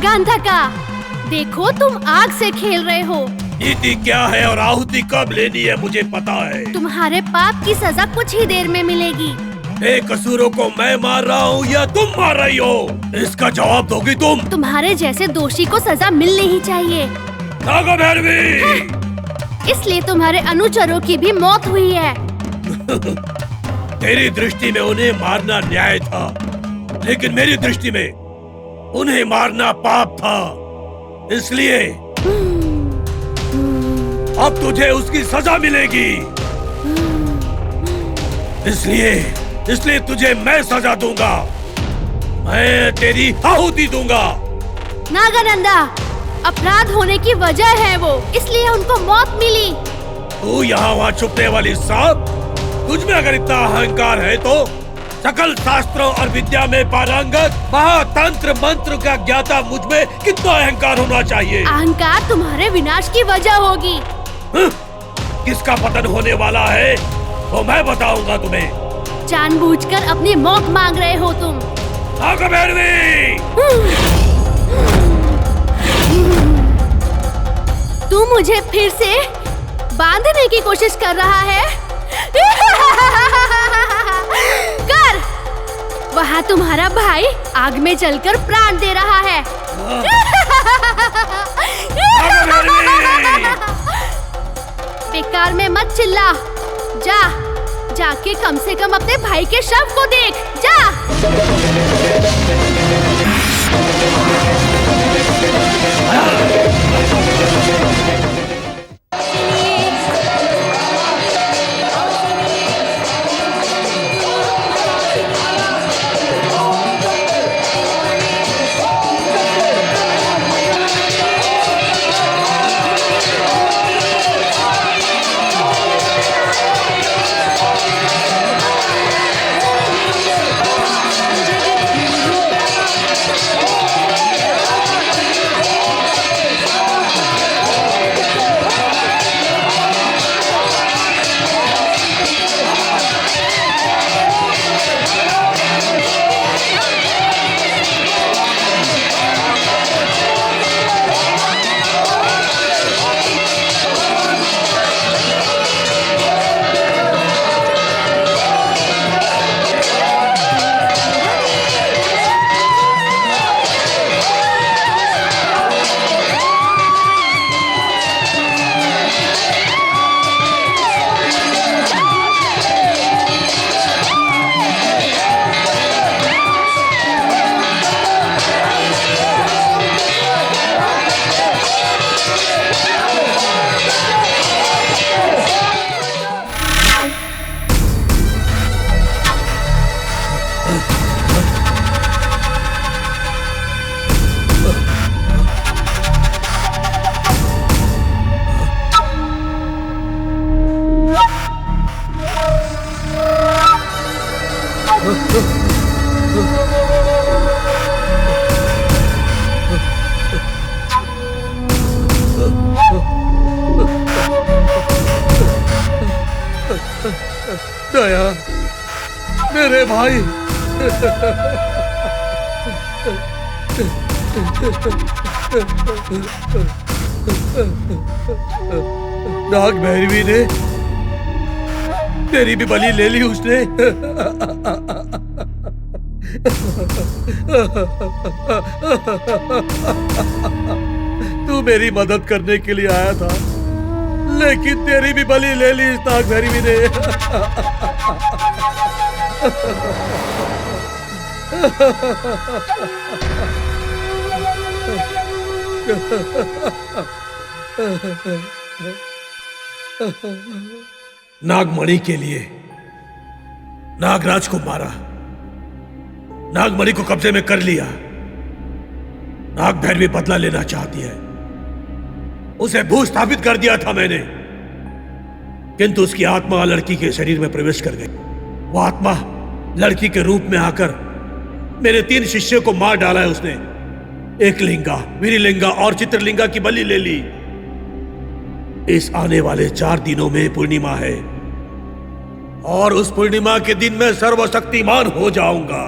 नागांधका, देखो तुम आग से खेल रहे हो। नीति क्या है और आहुति कब लेनी है मुझे पता है। तुम्हारे पाप की सजा कुछ ही देर में मिलेगी। बेकसूरों को मैं मार रहा हूँ या तुम मार रही हो, इसका जवाब दोगी तुम। तुम्हारे जैसे दोषी को सजा मिलनी ही चाहिए। नागभैरवी, इसलिए तुम्हारे अनुचरों की भी मौत हुई है। तेरी दृष्टि में उन्हें मारना न्याय था, लेकिन मेरी दृष्टि में उन्हें मारना पाप था। इसलिए अब तुझे उसकी सजा मिलेगी। इसलिए तुझे मैं सजा दूंगा। मैं तेरी आहुति दूंगा। नागानंदा, अपराध होने की वजह है वो, इसलिए उनको मौत मिली। तू यहाँ वहाँ छुपने वाली सांप, तुझ में अगर इतना अहंकार है तो सकल शास्त्रों और विद्या में पारंगत महातंत्र मंत्र का ज्ञाता मुझ में कितना अहंकार होना चाहिए। अहंकार तुम्हारे विनाश की वजह होगी। किसका पतन होने वाला है वो मैं बताऊंगा तुम्हें। जानबूझकर अपनी मौत मांग रहे हो तुम। नागभैरवी, तू मुझे फिर से बांधने की कोशिश कर रहा है। कर, वहाँ तुम्हारा भाई आग में जलकर प्राण दे रहा है। बेकार में मत चिल्ला, जाके कम से कम अपने भाई के शव को देख, जा। दया, मेरे भाई। नागभैरवी ने तेरी भी बलि ले ली उसने। तू मेरी मदद करने के लिए आया था, लेकिन तेरी भी बलि ले ली इस नागभैरवी ने। नागमणि के लिए नागराज को मारा, नागमणि को कब्जे में कर लिया। नागभैरवी बदला लेना चाहती है। उसे भूस्थापित कर दिया था मैंने, किंतु उसकी आत्मा लड़की के शरीर में प्रवेश कर गई। वो आत्मा लड़की के रूप में आकर मेरे 3 शिष्यों को मार डाला है उसने। एक लिंगा, वीरलिंगा और चित्रलिंगा की बलि ले ली। इस आने वाले 4 दिनों में पूर्णिमा है और उस पूर्णिमा के दिन मैं सर्वशक्तिमान हो जाऊंगा।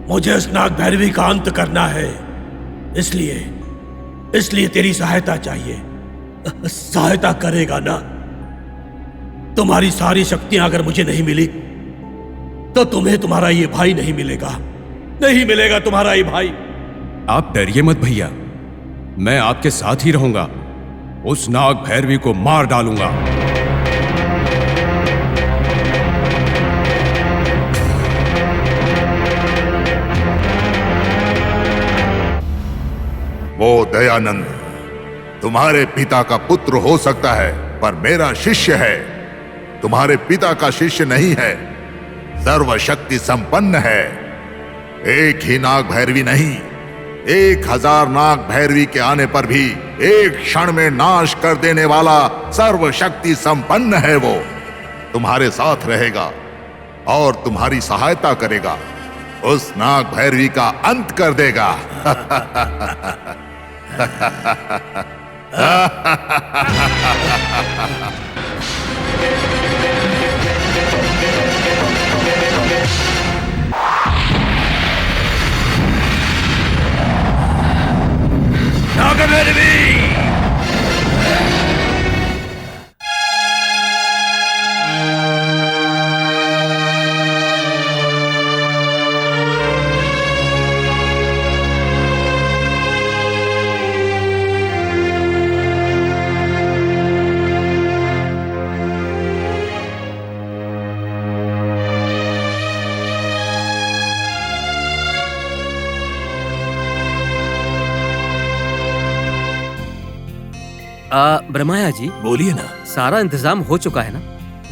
मुझे इस नागभैरवी का अंत करना है। इसलिए तेरी सहायता चाहिए। सहायता करेगा ना? तुम्हारी सारी शक्तियां अगर मुझे नहीं मिली तो तुम्हें तुम्हारा ये भाई नहीं मिलेगा। नहीं मिलेगा तुम्हारा ये भाई। आप डरिए मत भैया, मैं आपके साथ ही रहूंगा। उस नाग भैरवी को मार डालूंगा। वो दयानंद तुम्हारे पिता का पुत्र हो सकता है, पर मेरा शिष्य है। तुम्हारे पिता का शिष्य नहीं है, सर्वशक्ति संपन्न है। एक ही नाग भैरवी नहीं, 1000 नाग भैरवी के आने पर भी एक क्षण में नाश कर देने वाला सर्वशक्ति संपन्न है। वो तुम्हारे साथ रहेगा और तुम्हारी सहायता करेगा। उस नाग भैरवी का अंत कर देगा। नाग भैरवी! ब्रह्माया जी, बोलिए ना। सारा इंतजाम हो चुका है ना?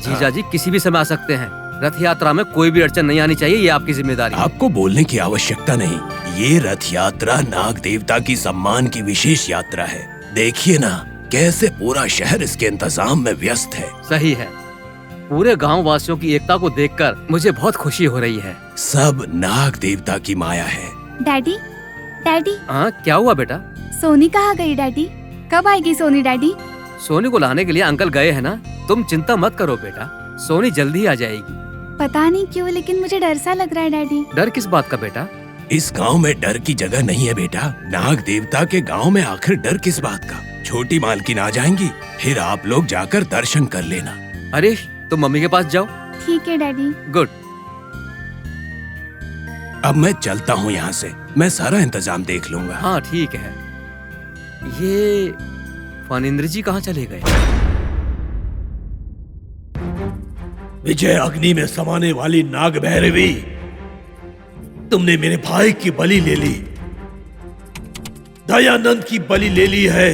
जीजा जी किसी भी समय आ सकते हैं। रथ यात्रा में कोई भी अड़चन नहीं आनी चाहिए, ये आपकी जिम्मेदारी है। आपको बोलने की आवश्यकता नहीं। ये रथ यात्रा नाग देवता की सम्मान की विशेष यात्रा है। देखिए ना कैसे पूरा शहर इसके इंतजाम में व्यस्त है। सही है। पूरे गांव वासियों की एकता को देखकर मुझे बहुत खुशी हो रही है। सब नाग देवता की माया है। डैडी, डैडी, हाँ क्या हुआ बेटा? सोनी कहाँ गई डैडी? कब आएगी सोनी डैडी? सोनी को लाने के लिए अंकल गए हैं ना। तुम चिंता मत करो बेटा, सोनी जल्दी ही आ जाएगी। पता नहीं क्यों लेकिन मुझे डर सा लग रहा है डैडी। डर किस बात का बेटा? इस गांव में डर की जगह नहीं है बेटा। नाग देवता के गांव में आखिर डर किस बात का? छोटी मालकिन आ जाएंगी, फिर आप लोग जाकर दर्शन कर लेना। अरे तुम मम्मी के पास जाओ। ठीक है डैडी। गुड। अब मैं चलता हूँ यहाँ से, मैं सारा इंतजाम देख लूंगा। हाँ ठीक है। ये फणींद्र जी कहाँ चले गए? विजय अग्नि में समाने वाली नाग भैरवी, तुमने मेरे भाई की बलि ले ली, दयानंद की बलि ले ली है।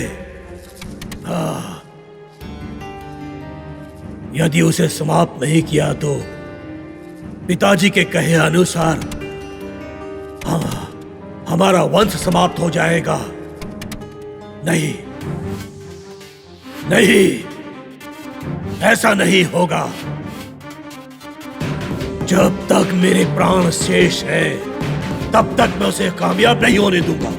यदि उसे समाप्त नहीं किया तो पिताजी के कहे अनुसार हमारा वंश समाप्त हो जाएगा। नहीं नहीं, ऐसा नहीं होगा। जब तक मेरे प्राण शेष है तब तक मैं उसे कामयाब नहीं होने दूंगा।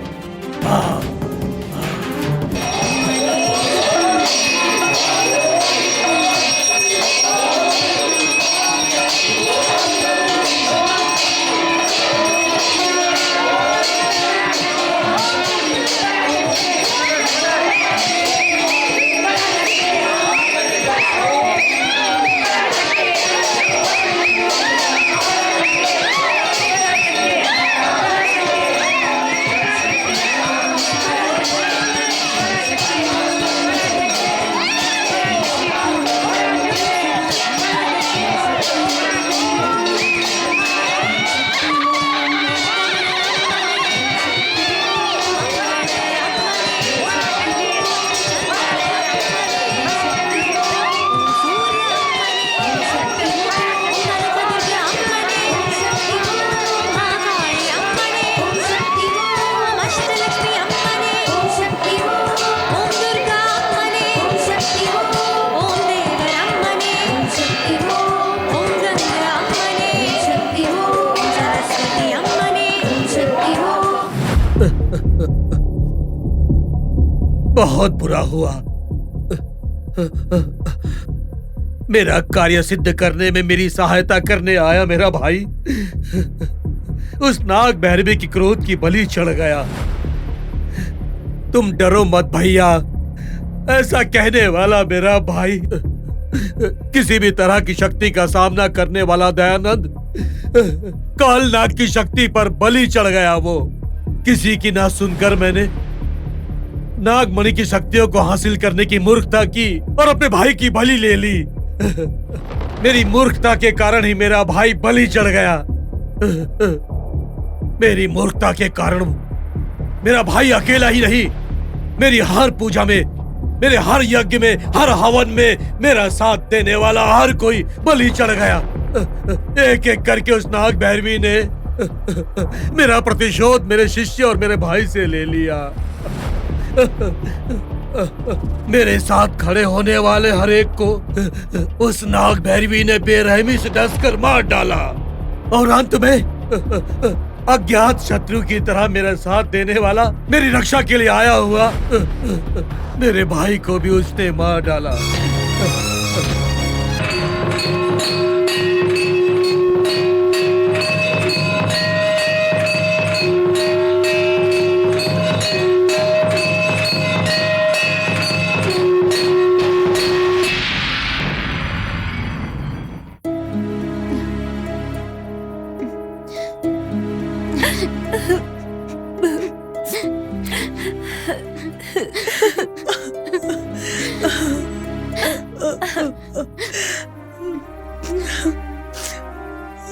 बहुत बुरा हुआ। मेरा कार्य सिद्ध करने में मेरी सहायता करने आया मेरा भाई उस नाग भैरवी की क्रोध की बलि चढ़ गया। तुम डरो मत भैया, ऐसा कहने वाला मेरा भाई किसी भी तरह की शक्ति का सामना करने वाला दयानंद कालनाग की शक्ति पर बलि चढ़ गया। वो किसी की ना सुनकर मैंने नागमणि की शक्तियों को हासिल करने की मूर्खता की और अपने भाई की बलि ले ली। मेरी मूर्खता के कारण ही मेरा भाई बलि चढ़ गया। मेरी मूर्खता के कारण मेरा भाई अकेला ही नहीं, मेरी हर पूजा में, मेरे हर यज्ञ में, हर हवन में मेरा साथ देने वाला हर कोई बलि चढ़ गया। एक एक करके उस नाग भैरवी ने मेरा प्रतिशोध मेरे शिष्य और मेरे भाई से ले लिया। मेरे साथ खड़े होने वाले हर एक को उस नाग भैरवी ने बेरहमी से डसकर मार डाला और अंत में अज्ञात शत्रु की तरह मेरा साथ देने वाला, मेरी रक्षा के लिए आया हुआ मेरे भाई को भी उसने मार डाला।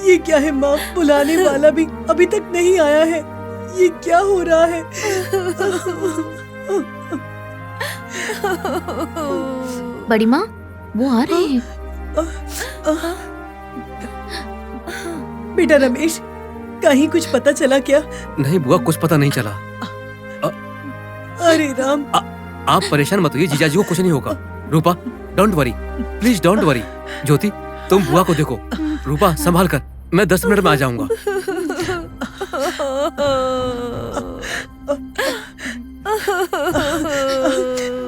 ये क्या है माँ, बुलाने वाला भी अभी तक नहीं आया है। ये क्या हो रहा है? बड़ी माँ, वो आ रहे हैं। बेटा रमेश, कहीं कुछ पता चला क्या? नहीं बुआ, कुछ पता नहीं चला। अरे राम। आप परेशान मत होइए, जीजाजी को कुछ नहीं होगा। Rupa, don't worry, please don't worry. Jyoti, तुम बुआ को देखो। रूपा, संभाल कर, मैं 10 मिनट में आ जाऊंगा।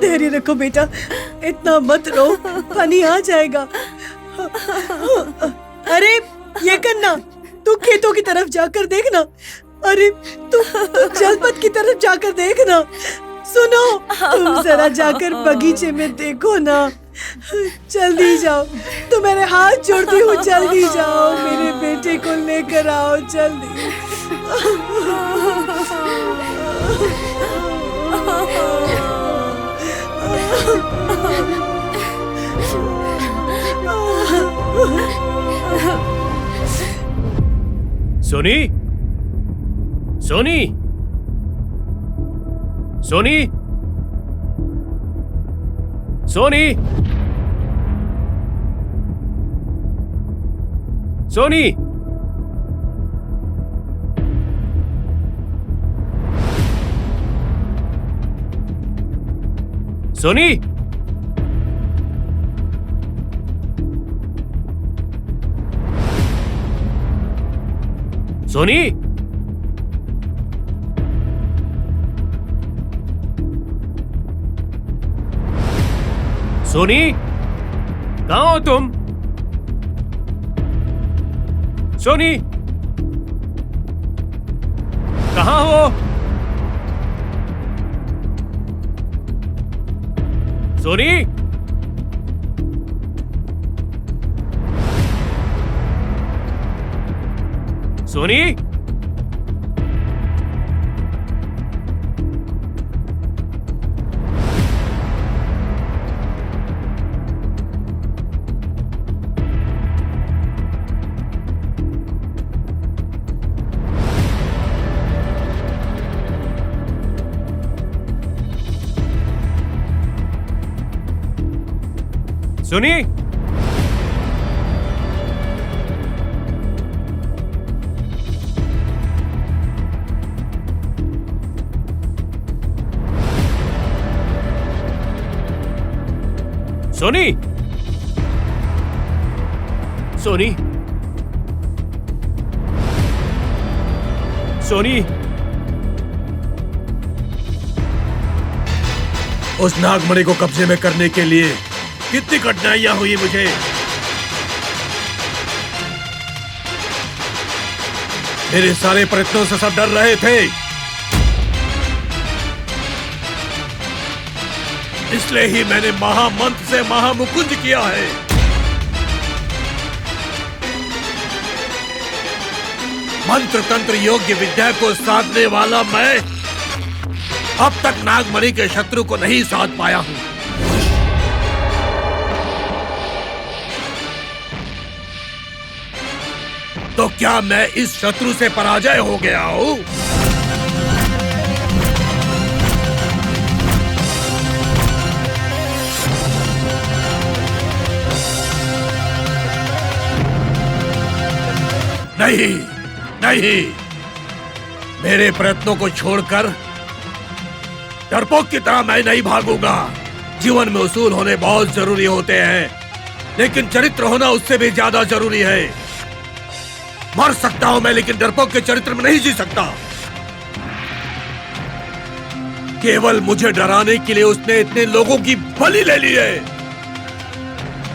धैर्य रखो बेटा, इतना मत रो, पानी आ जाएगा। अरे ये करना, तू खेतों की तरफ जाकर देखना। अरे तू जलपथ की तरफ जाकर देखना। सुनो, तुम जरा जाकर बगीचे में देखो ना। जल्दी जाओ, तो मेरे हाथ जोड़ती हूँ, जल्दी जाओ, मेरे बेटे को लेकर आओ जल्दी। सोनी, सोनी, सोनी, सोनी, सोनी, सोनी, सोनी, सोनी, कहाँ हो तुम? सोनी, कहाँ हो? सोनी, सोनी, सोनी, सोनी, सोनी, सोनी, उस नागमणि को कब्जे में करने के लिए कितनी कठिनाइयां हुई मुझे। मेरे सारे प्रयत्नों से सब डर रहे थे, इसलिए ही मैंने महामंत्र से महामुकुंज किया है। मंत्र तंत्र योग्य विद्या को साधने वाला मैं अब तक नागमणि के शत्रु को नहीं साध पाया हूं। तो क्या मैं इस शत्रु से पराजय हो गया हूं? नहीं नहीं, मेरे प्रयत्नों को छोड़कर डरपोक की तरह मैं नहीं भागूंगा। जीवन में उसूल होने बहुत जरूरी होते हैं, लेकिन चरित्र होना उससे भी ज्यादा जरूरी है। मर सकता हूं मैं, लेकिन डरपोक के चरित्र में नहीं जी सकता। केवल मुझे डराने के लिए उसने इतने लोगों की बलि ले ली है।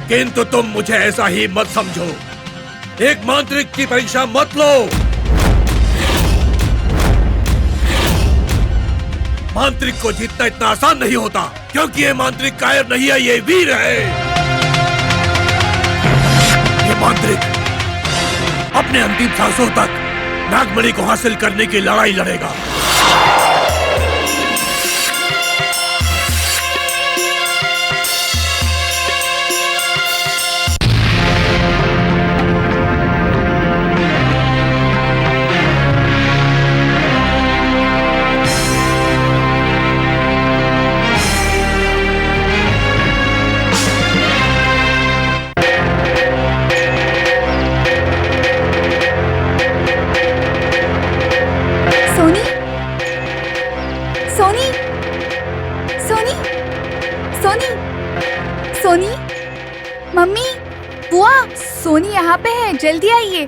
किंतु तुम मुझे ऐसा ही मत समझो। एक मांत्रिक की परीक्षा मत लो। मांत्रिक को जीतना इतना आसान नहीं होता, क्योंकि ये मांत्रिक कायर नहीं है, ये वीर है। ये मांत्रिक अपने अंतिम सांसों तक नागमणि को हासिल करने की लड़ाई लड़ेगा। सोनी, मम्मी, बुआ, सोनी यहाँ पे है, जल्दी आइए।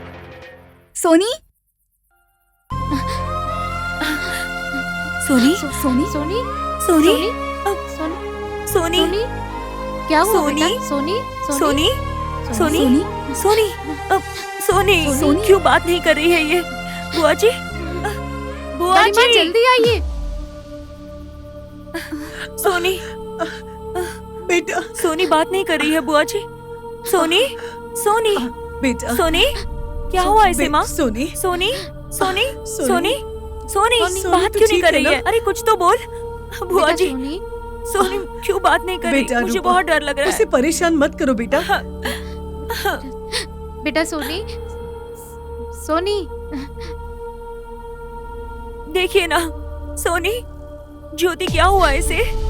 सोनी, सोनी सोनी, सोनी सोनी, सोनी क्या हुआ सोनी? बेटा? सोनी सोनी, सोनी सोनी, सोनी सोनी क्यों बात नहीं कर रही है ये? बुआ जी, बुआ बड़ी माँ, जी, जल्दी आइए। सोनी बेटा, सोनी बात नहीं कर रही है बुआ जी। सोनी सोनी बेटा, सोनी क्या हुआ इसे माँ? सोनी, सोनी सोनी सोनी, सोनी सोनी, बात तू क्यों नहीं ठीक कर है रही ना? है? अरे कुछ तो बोल बुआ बेटा, जी। सोनी, सोनी क्यों बात नहीं कर बेटा, रही? मुझे रूपा, बहुत डर लग रहा उसे है। परेशान मत करो बेटा। बेटा सोनी, सोनी, देखिए ना सोनी, ज्योति क्या हुआ इसे?